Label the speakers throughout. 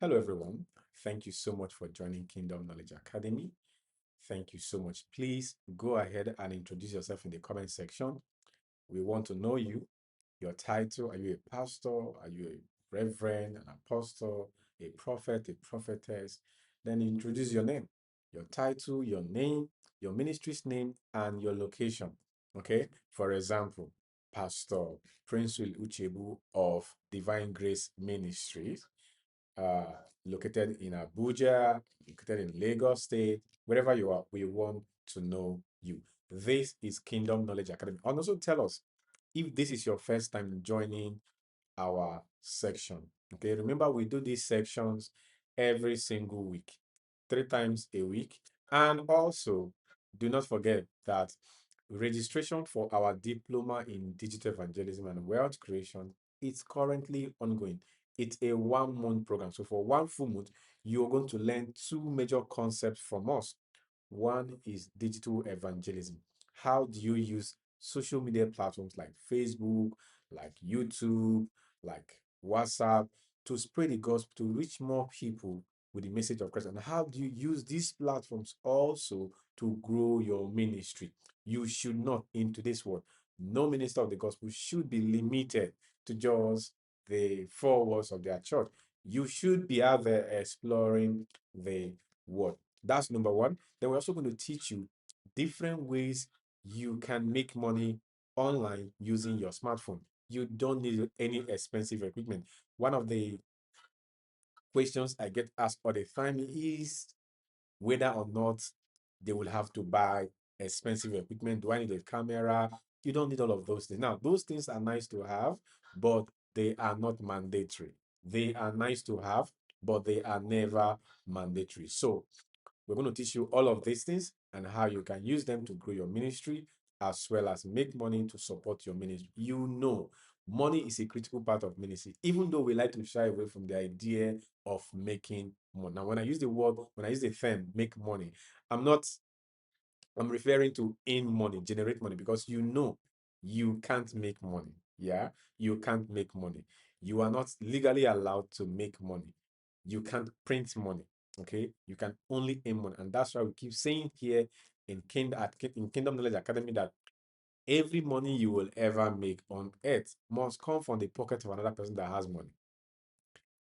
Speaker 1: Hello, everyone. Thank you so much for joining Kingdom Knowledge Academy. Thank you so much. Please go ahead and introduce yourself in the comment section. We want to know you, your title. Are you a pastor? Are you a reverend, an apostle, a prophet, a prophetess? Then introduce your name, your title, your name, your ministry's name, and your location. Okay. For example, Pastor Prince Will Uchebu of Divine Grace Ministries, uh, located in Abuja, located in Lagos State, wherever you are, we want to know you. This is Kingdom Knowledge Academy. And also tell us if this is your first time joining our section. Okay, remember we do these sections every single week, 3 times a week. And also, do not forget that registration for our diploma in digital evangelism and wealth creation is currently ongoing. It's a 1 month program. So for one full month, you're going to learn two major concepts from us. One is digital evangelism. How do you use social media platforms like Facebook, like YouTube, like WhatsApp to spread the gospel, to reach more people with the message of Christ? And how do you use these platforms also to grow your ministry? You should not, in today's world, no minister of the gospel should be limited to just the four walls of their church. You should be out there exploring the word. That's number one. Then we're also going to teach you different ways you can make money online using your smartphone. You don't need any expensive equipment. One of the questions I get asked all the time is whether or not they will have to buy expensive equipment. Do I need a camera? You don't need all of those things. Now, those things are nice to have, but they are not mandatory. They are nice to have, but they are never mandatory. So, we're going to teach you all of these things and how you can use them to grow your ministry as well as make money to support your ministry. You know, money is a critical part of ministry, even though we like to shy away from the idea of making money. Now, when I use the word, when I use the term make money, I'm not, I'm referring to in money, generate money, because you know you can't make money. Yeah, you can't make money. You are not legally allowed to make money. You can't print money. Okay, you can only earn money, and that's why we keep saying here in Kingdom Knowledge Academy that every money you will ever make on earth must come from the pocket of another person that has money.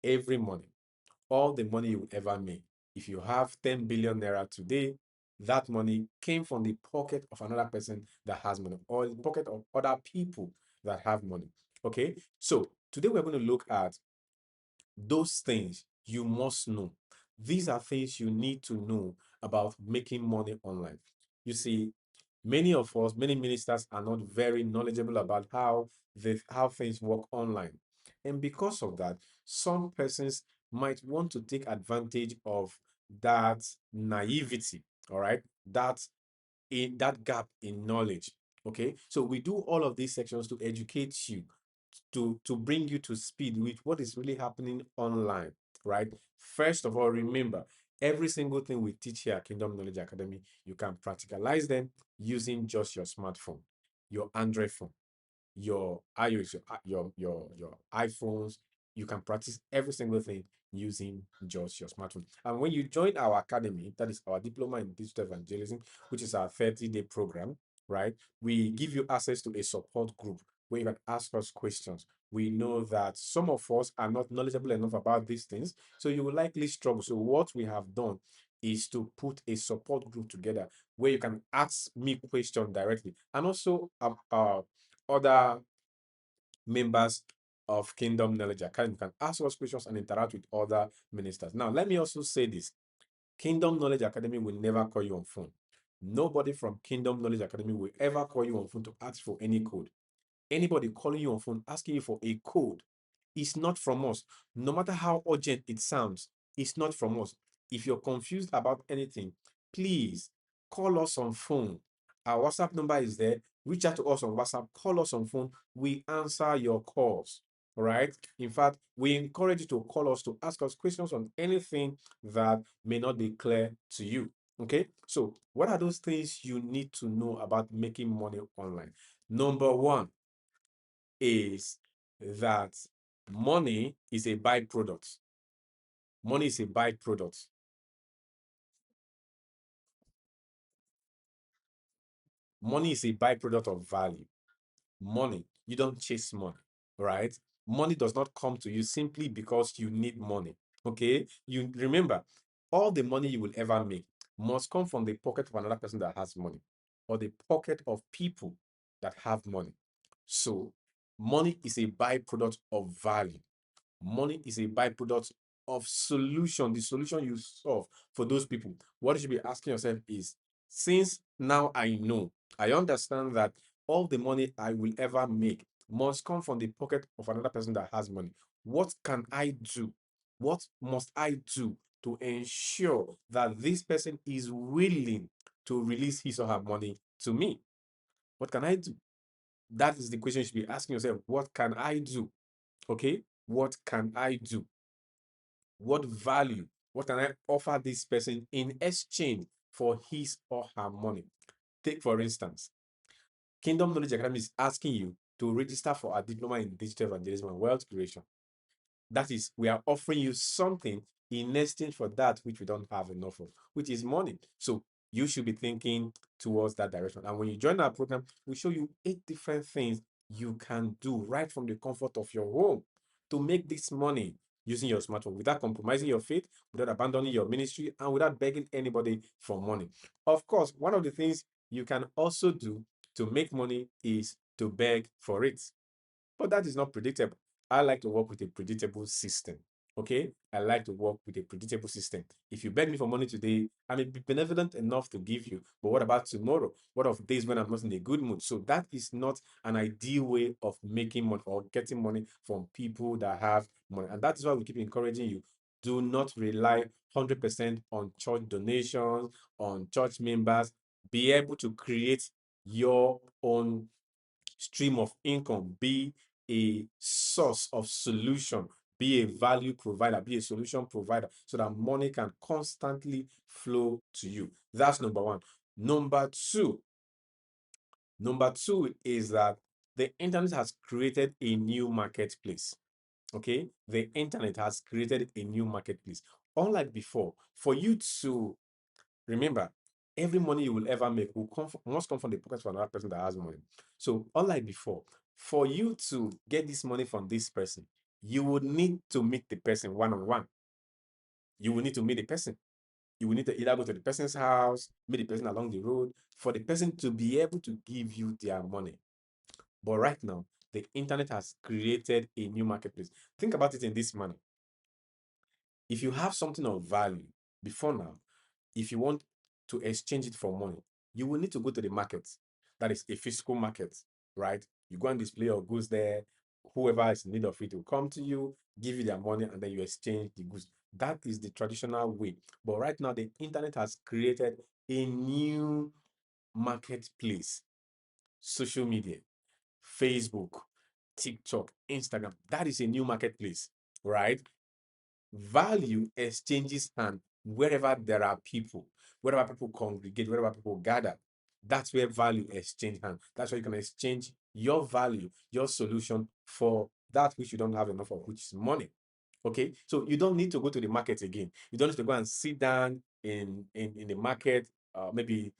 Speaker 1: Every money, all the money you will ever make. If you have 10 billion naira today, that money came from the pocket of another person that has money, or the pocket of other people that have money. Okay, so today we're going to look at those things you must know. These are things you need to know about making money online. You see, many of us, many ministers are not very knowledgeable about how things work online. And because of that, some persons might want to take advantage of that naivety, all right? That gap in knowledge. Okay. So we do all of these sections to educate you, to bring you to speed with what is really happening online, right? First of all, remember every single thing we teach here at Kingdom Knowledge Academy, you can practicalize them using just your smartphone, your Android phone, your iOS, your iPhones. You can practice every single thing using just your smartphone. And when you join our academy, that is our diploma in digital evangelism, which is our 30-day program, right? We give you access to a support group where you can ask us questions. We know that some of us are not knowledgeable enough about these things, so you will likely struggle. So what we have done is to put a support group together where you can ask me questions directly, and also other members of Kingdom Knowledge Academy can ask us questions and interact with other ministers. Now, let me also say this: Kingdom Knowledge Academy will never call you on phone. Nobody from Kingdom Knowledge Academy will ever call you on phone to ask for any code. Anybody calling you on phone asking you for a code is not from us. No matter how urgent it sounds, it's not from us. If you're confused about anything, please call us on phone. Our WhatsApp number is there. Reach out to us on WhatsApp, call us on phone. We answer your calls. All right. In fact, we encourage you to call us to ask us questions on anything that may not be clear to you. Okay. So, what are those things you need to know about making money online? Number one is that money is a byproduct. Money is a byproduct. Money is a byproduct of value. Money, you don't chase money, right? Money does not come to you simply because you need money. Okay? You remember, all the money you will ever make must come from the pocket of another person that has money or the pocket of people that have money. So, money is a byproduct of value. Money is a byproduct of solution, the solution you solve for those people. What you should be asking yourself is, since now I know, I understand that all the money I will ever make must come from the pocket of another person that has money. What can I do? What must I do to ensure that this person is willing to release his or her money to me? What can I do? That is the question you should be asking yourself. What can I do? Okay? What can I do? What value, what can I offer this person in exchange for his or her money? Take, for instance, Kingdom Knowledge Academy is asking you to register for a diploma in digital evangelism and wealth creation. That is, we are offering you something in exchange for that which we don't have enough of, which is money. So you should be thinking towards that direction. And when you join our program, we show you 8 different things you can do right from the comfort of your home to make this money using your smartphone without compromising your faith, without abandoning your ministry, and without begging anybody for money. Of course, one of the things you can also do to make money is to beg for it. But that is not predictable. I like to work with a predictable system. Okay, I like to work with a predictable system. If you beg me for money today, I may be benevolent enough to give you. But what about tomorrow? What of days when I'm not in a good mood? So that is not an ideal way of making money or getting money from people that have money. And that is why we keep encouraging you. Do not rely 100% on church donations, on church members. Be able to create your own stream of income, be a source of solution, be a value provider, be a solution provider, so that money can constantly flow to you. That's number one. Number two, number two is that the internet has created a new marketplace. Okay, the internet has created a new marketplace. Unlike before, for you to remember, every money you will ever make will must come from the pocket of another person that has money. So, unlike before, for you to get this money from this person, you would need to meet the person one on one. You will need to meet the person. You will need to either go to the person's house, meet the person along the road, for the person to be able to give you their money. But right now, the internet has created a new marketplace. Think about it in this manner. If you have something of value before now, if you want to exchange it for money, you will need to go to the market. That is a physical market, right? You go and display your goods there. Whoever is in need of it will come to you, give you their money, and then you exchange the goods. That is the traditional way. But right now, the internet has created a new marketplace. Social media, Facebook, TikTok, Instagram. That is a new marketplace, right? Value exchanges hand wherever there are people, wherever people congregate, wherever people gather. That's where value exchange hand. That's where you can exchange your value, your solution for that which you don't have enough of, which is money. Okay, so you don't need to go to the market again. You don't need to go and sit down in the market, maybe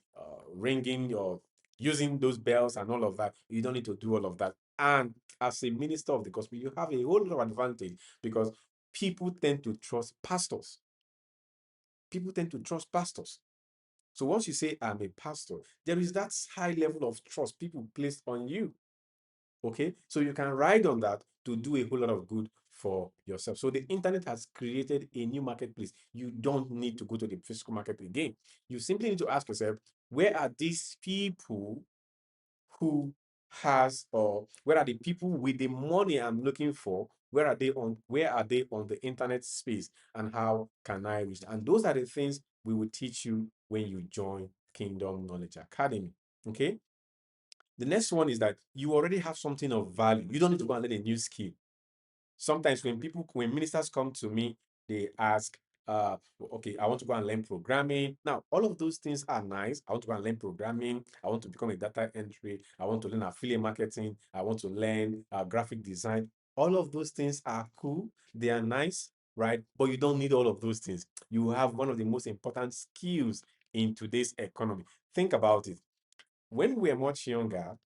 Speaker 1: ringing or using those bells and all of that. You don't need to do all of that. And as a minister of the gospel, you have a whole lot of advantage because people tend to trust pastors. People tend to trust pastors. So once you say, I'm a pastor, there is that high level of trust people placed on you. Okay, so you can ride on that to do a whole lot of good for yourself. So the internet has created a new marketplace. You don't need to go to the physical market again. You simply need to ask yourself, where are these people who has, or where are the people with the money I'm looking for? Where are they on the internet space, and how can I reach? And those are the things we will teach you when you join Kingdom Knowledge Academy. Okay. The next one is that you already have something of value. You don't need to go and learn a new skill. Sometimes when ministers come to me, they ask, okay, I want to go and learn programming. Now, all of those things are nice. I want to go and learn programming. I want to become a data entry. I want to learn affiliate marketing. I want to learn graphic design. All of those things are cool. They are nice. right? But you don't need all of those things. You have one of the most important skills in today's economy. Think about it. When we were much younger,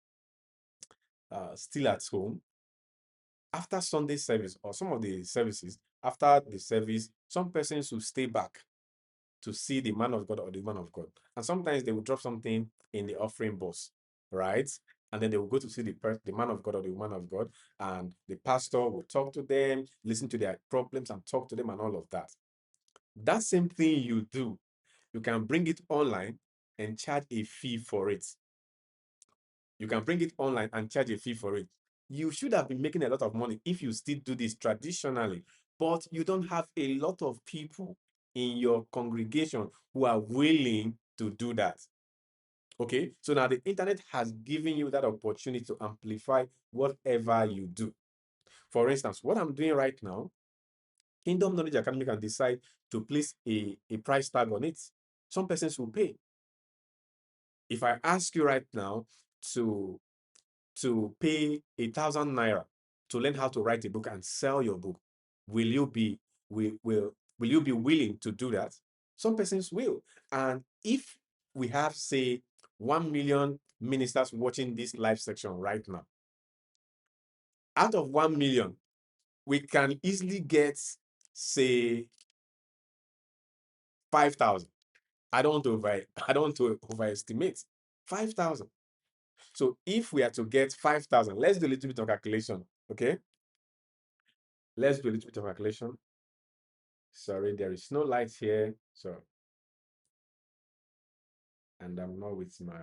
Speaker 1: still at home, after Sunday service or some of the services, after the service, some persons will stay back to see the man of God or the woman of God. And sometimes they will drop something in the offering box, right? And then they will go to see the man of God or the woman of God, and the pastor will talk to them, listen to their problems, and talk to them, and all of that. That same thing you do, you can bring it online and charge a fee for it. You can bring it online and charge a fee for it. You should have been making a lot of money if you still do this traditionally, but you don't have a lot of people in your congregation who are willing to do that. Okay, so now the internet has given you that opportunity to amplify whatever you do. For instance, what I'm doing right now, Kingdom Knowledge Academy can decide to place a price tag on it. Some persons will pay. If I ask you right now to pay 1,000 naira to learn how to write a book and sell your book, will you be will you be willing to do that? Some persons will. And if we have, say, 1 million ministers watching this live section right now, out of 1 million, we can easily get, say, 5,000. I don't want to overestimate 5,000. So if we are to get 5,000, let's do a little bit of calculation. Okay, let's do a little bit of calculation. Sorry, there is no light here. So, and I'm not with my,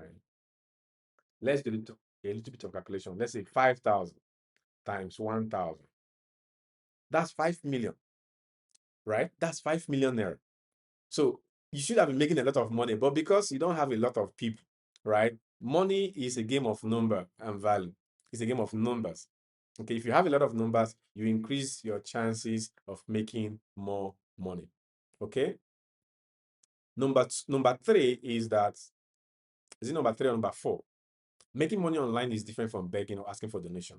Speaker 1: let's do a little bit of calculation. Let's say 5,000 times 1,000. That's 5 million, right? That's 5 million naira. So you should have been making a lot of money, but because you don't have a lot of people, right? Money is a game of number and value. It's a game of numbers. Okay, if you have a lot of numbers, you increase your chances of making more money. Okay. Number three is that, is it number three or number four? Making money online is different from begging or asking for donation.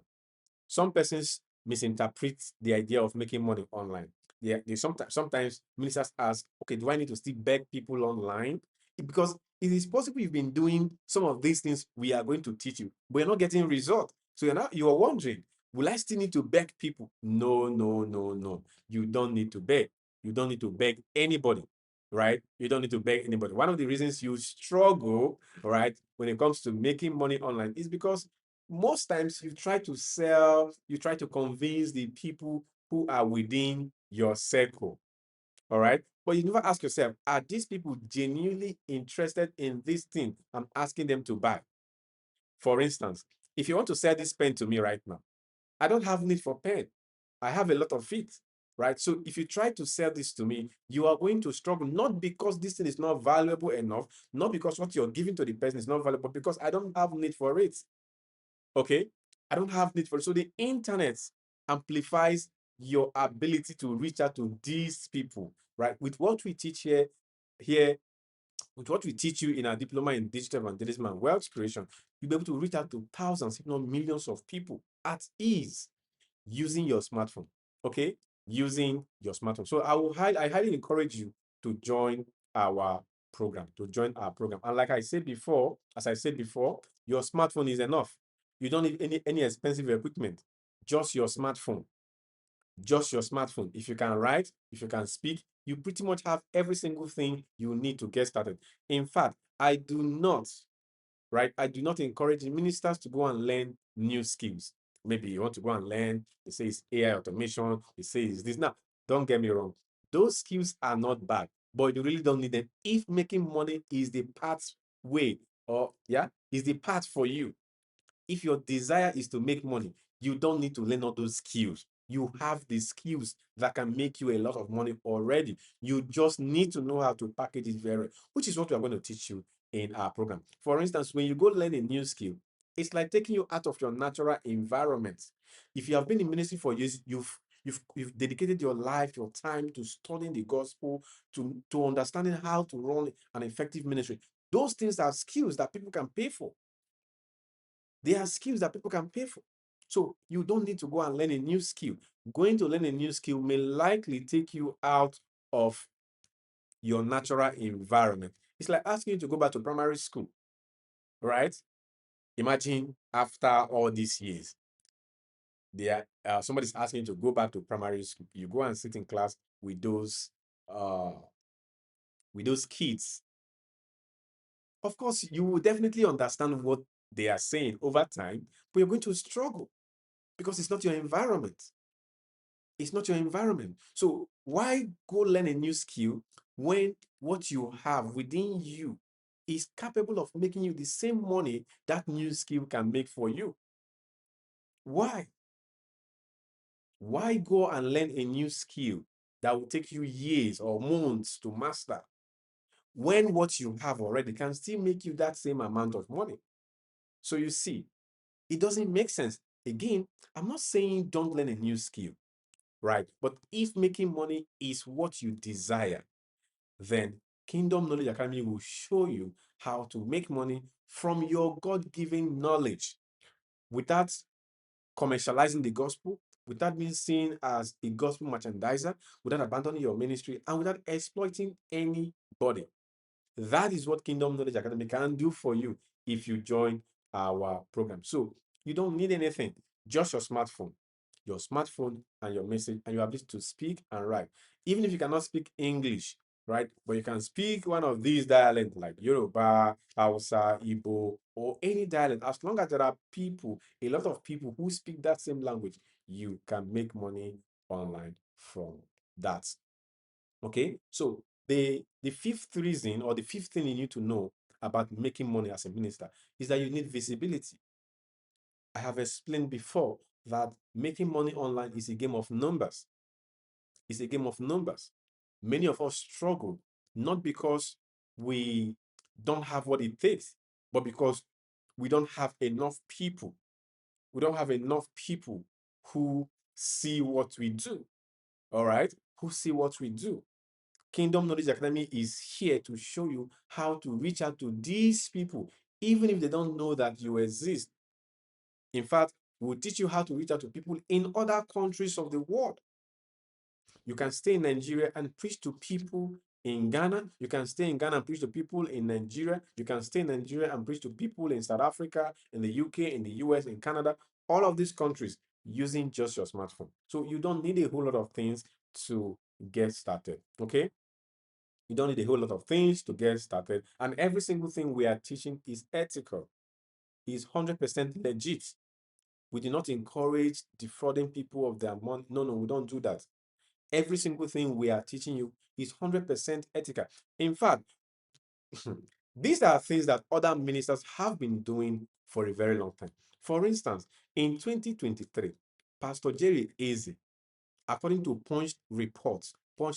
Speaker 1: Some persons misinterpret the idea of making money online. They sometimes ministers ask, okay, do I need to still beg people online? Because it is possible you've been doing some of these things we are going to teach you, but you're not getting result. So you are wondering, will I still need to beg people? No, no, no, no. You don't need to beg. You don't need to beg anybody, right? You don't need to beg anybody. One of the reasons you struggle, right, when it comes to making money online is because most times you try to sell, you try to convince the people who are within your circle. All right. But you never ask yourself, are these people genuinely interested in this thing I'm asking them to buy? For instance, if you want to sell this pen to me right now, I don't have need for pen. I have a lot of it, right? So if you try to sell this to me, you are going to struggle, not because this thing is not valuable enough, not because what you're giving to the person is not valuable, because I don't have need for it. Okay, I don't have need for it. So the internet amplifies your ability to reach out to these people, right? With what we teach here, with what we teach you in our diploma in digital evangelism and wealth creation, you'll be able to reach out to thousands, if not millions of people at ease using your smartphone. Okay, using your smartphone. So I highly encourage you to join our program. And like I said before, as I said before, your smartphone is enough. You don't need any expensive equipment, just your smartphone. Just your smartphone. If you can write, if you can speak, you pretty much have every single thing you need to get started. In fact, I do not encourage ministers to go and learn new skills. Maybe you want to go and learn, they say it's AI automation, they say it's this. Now, don't get me wrong. Those skills are not bad, but you really don't need them if making money is the pathway, or yeah, is the path for you. If your desire is to make money, you don't need to learn all those skills. You have the skills that can make you a lot of money already. You just need to know how to package it very well, which is what we are going to teach you in our program. For instance, when you go learn a new skill, it's like taking you out of your natural environment. If you have been in ministry for years, you've dedicated your life, your time to studying the gospel, to understanding how to run an effective ministry. Those things are skills that people can pay for. They are skills that people can pay for. So you don't need to go and learn a new skill. Going to learn a new skill may likely take you out of your natural environment. It's like asking you to go back to primary school, right? Imagine after all these years, somebody's asking you to go back to primary school. You go and sit in class uh, with those kids. Of course, you will definitely understand what they are saying over time, but you're going to struggle because it's not your environment. It's not your environment. So why go learn a new skill when what you have within you is capable of making you the same money that new skill can make for you? Why? Why go and learn a new skill that will take you years or months to master when what you have already can still make you that same amount of money? So you see, it doesn't make sense. Again, I'm not saying don't learn a new skill, right? But if making money is what you desire, then Kingdom Knowledge Academy will show you how to make money from your God-given knowledge without commercializing the gospel, without being seen as a gospel merchandiser, without abandoning your ministry, and without exploiting anybody. That is what Kingdom Knowledge Academy can do for you if you join our program. So you don't need anything, just your smartphone and your message, and your ability to speak and write. Even if you cannot speak English, right? But you can speak one of these dialects like Yoruba, Hausa, Igbo, or any dialect. As long as there are people, a lot of people who speak that same language, you can make money online from that. Okay, so the fifth reason or the fifth thing you need to know about making money as a minister is that you need visibility. I have explained before that making money online is a game of numbers. It's a game of numbers. Many of us struggle not because we don't have what it takes, but because we don't have enough people. We don't have enough people who see what we do, all right? Who see what we do. Kingdom Knowledge Academy is here to show you how to reach out to these people, even if they don't know that you exist. In fact, we'll teach you how to reach out to people in other countries of the world. You can stay in Nigeria and preach to people in Ghana. You can stay in Ghana and preach to people in Nigeria. You can stay in Nigeria and preach to people in South Africa, in the UK, in the US, in Canada, all of these countries using just your smartphone. So you don't need a whole lot of things to get started. Okay. You don't need a whole lot of things to get started. And every single thing we are teaching is ethical, is 100% legit. We do not encourage defrauding people of their money. No, no, we don't do that. Every single thing we are teaching you is 100% ethical. In fact, these are things that other ministers have been doing for a very long time. For instance, in 2023, Pastor Jerry Eze, according to Punch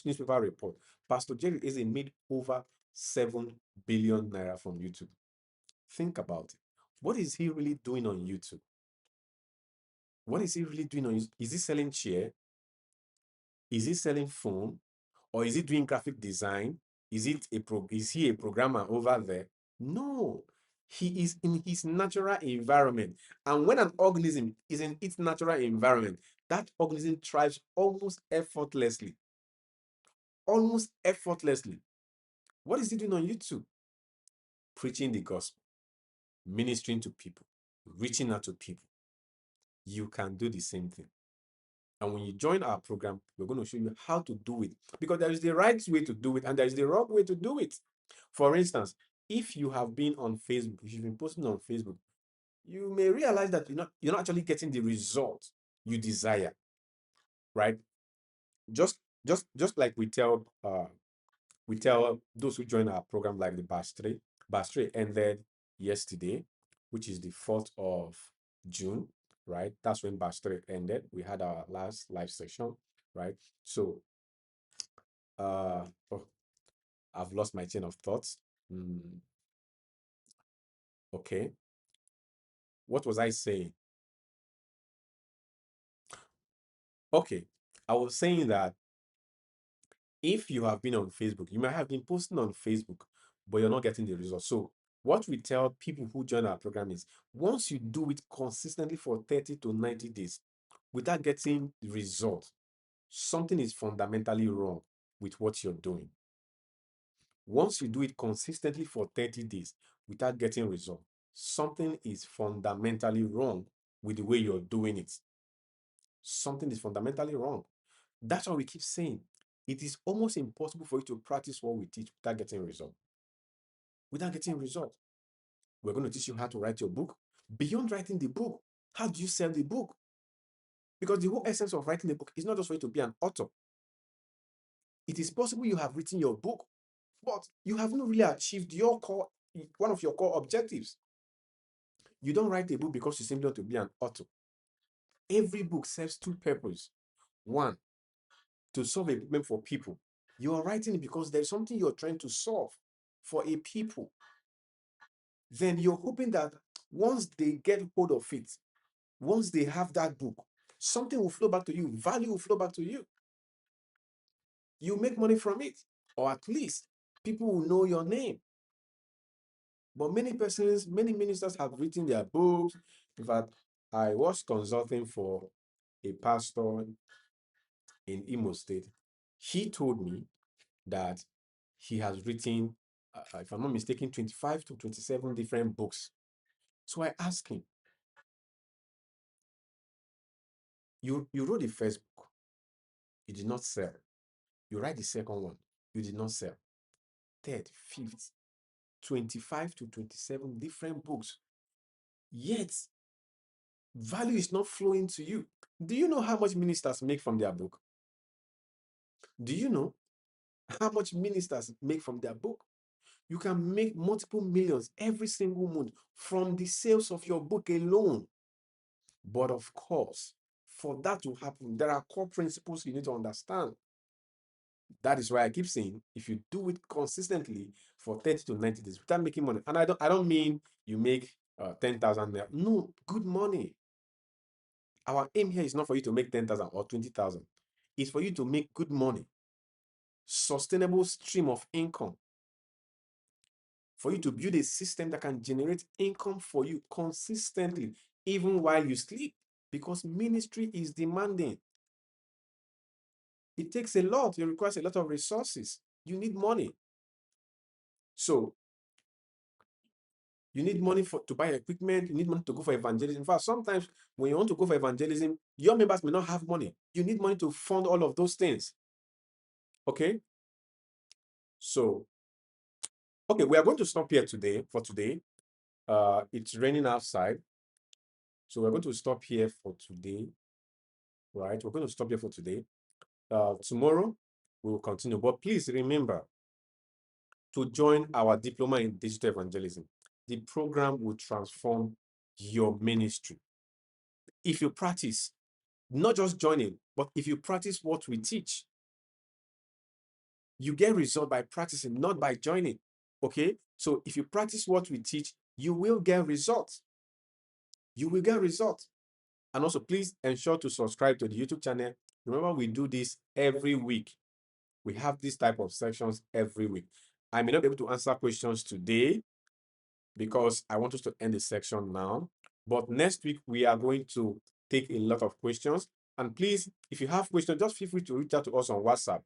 Speaker 1: newspaper report, Pastor Jerry Eze made over 7 billion naira from YouTube. Think about it. What is he really doing on YouTube? What is he really doing on YouTube? Is he selling chair? Is he selling phone? Or is he doing graphic design? Is he a programmer over there? No. He is in his natural environment. And when an organism is in its natural environment, that organism thrives almost effortlessly. Almost effortlessly. What is he doing on YouTube? Preaching the gospel, ministering to people, reaching out to people. You can do the same thing. And when you join our program, we're going to show you how to do it because there is the right way to do it and there is the wrong way to do it. For instance, if you have been on Facebook, if you've been posting on Facebook, you may realize that you're not actually getting the result you desire, right? Just like we tell those who join our program, like the Batch 3 ended yesterday, which is the 4th of June, right? That's when Batch 3 ended. We had our last live session, right? So, oh, I've lost my chain of thoughts. Okay, what was I saying? Okay, I was saying that if you have been on Facebook, you might have been posting on Facebook, but you're not getting the results. So What we tell people who join our program is once you do it consistently for 30 to 90 days without getting results, something is fundamentally wrong with what you're doing. Once you do it consistently for 30 days without getting results, something is fundamentally wrong with the way you're doing it. Something is fundamentally wrong. That's why we keep saying it is almost impossible for you to practice what we teach without getting results. Without getting results. We're going to teach you how to write your book. Beyond writing the book, how do you sell the book? Because the whole essence of writing a book is not just for you to be an author. It is possible you have written your book, but you have not really achieved one of your core objectives. You don't write a book because you simply want to be an author. Every book serves two purposes. One, to solve a problem for people. You are writing it because there's something you're trying to solve for a people. Then you're hoping that once they get hold of it, once they have that book, something will flow back to you, value will flow back to you. You make money from it, or at least people will know your name. But many persons, many ministers have written their books. In fact, I was consulting for a pastor in Imo State. He told me that he has written, if I'm not mistaken, 25 to 27 different books. So I asked him, you wrote the first book, you did not sell. You write the second one, you did not sell. Third, fifth, 25 to 27 different books. Yet, value is not flowing to you. Do you know how much ministers make from their book? Do you know how much ministers make from their book? You can make multiple millions every single month from the sales of your book alone. But of course, for that to happen, there are core principles you need to understand. That is why I keep saying, if you do it consistently for 30 to 90 days without making money, and I don't mean you make 10,000 there. No, good money. Our aim here is not for you to make 10,000 or 20,000. It's for you to make good money, sustainable stream of income, for you to build a system that can generate income for you consistently, even while you sleep, because ministry is demanding. It takes a lot. It requires a lot of resources. You need money. So you need money to buy equipment. You need money to go for evangelism. In fact, sometimes when you want to go for evangelism, your members may not have money. You need money to fund all of those things. Okay? So, okay, we are going to stop here for today. It's raining outside. So we're going to stop here for today. Right? We're going to stop here for today. Tomorrow, we will continue. But please remember to join our diploma in digital evangelism. The program will transform your ministry. If you practice, not just joining, but if you practice what we teach, you get result by practicing, not by joining. Okay? So if you practice what we teach, you will get results. You will get results. And also, please ensure to subscribe to the YouTube channel. Remember, we do this every week. We have this type of sections every week. I may not be able to answer questions today because I want us to end the section now. But next week, we are going to take a lot of questions. And please, if you have questions, just feel free to reach out to us on WhatsApp.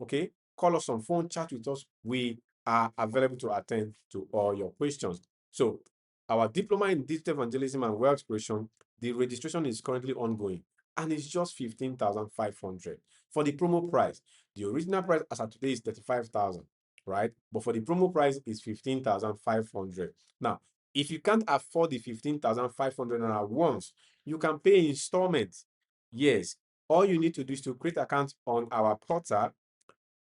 Speaker 1: Okay? Call us on phone, chat with us. We are available to attend to all your questions. So, our diploma in digital evangelism and wealth creation, the registration is currently ongoing. And it's just 15,500 for the promo price. The original price as of today is 35,000, right? But for the promo price is 15,500. Now, if you can't afford the 15,500 at once, you can pay installments. Yes, all you need to do is to create account on our portal.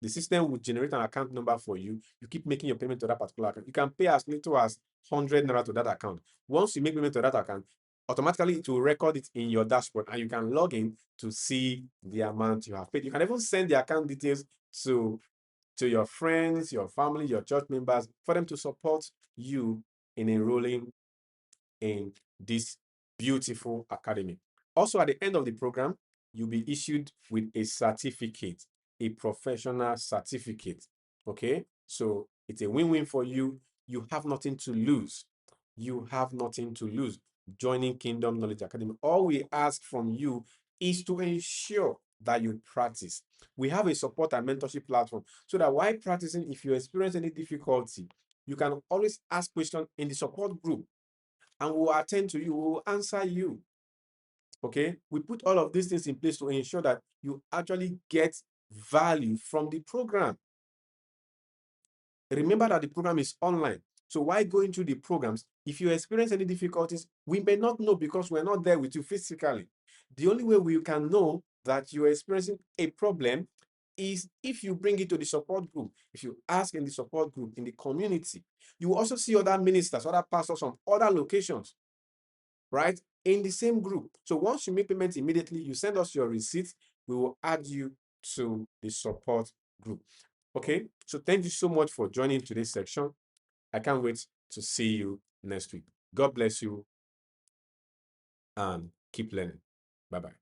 Speaker 1: The system will generate an account number for you. You keep making your payment to that particular account. You can pay as little as 100 naira to that account. Once you make payment to that account, automatically it will record it in your dashboard and you can log in to see the amount you have paid. You can even send the account details to your friends, your family, your church members, for them to support you in enrolling in this beautiful academy. Also, at the end of the program, you'll be issued with a certificate, a professional certificate. Okay, so it's a win-win for you. you have nothing to lose. You have nothing to lose joining Kingdom Knowledge Academy. All we ask from you is to ensure that you practice. We have a support and mentorship platform so that while practicing, if you experience any difficulty, you can always ask questions in the support group and we'll attend to you, we'll answer you. Okay, we put all of these things in place to ensure that you actually get value from the program. Remember that the program is online. So while going through the programs, if you experience any difficulties, we may not know because we're not there with you physically. The only way we can know that you're experiencing a problem is if you bring it to the support group. If you ask in the support group, in the community, you will also see other ministers, other pastors from other locations, right? In the same group. So once you make payment immediately, you send us your receipt, we will add you to the support group. Okay, so thank you so much for joining today's section. I can't wait to see you next week. God bless you and keep learning. Bye-bye.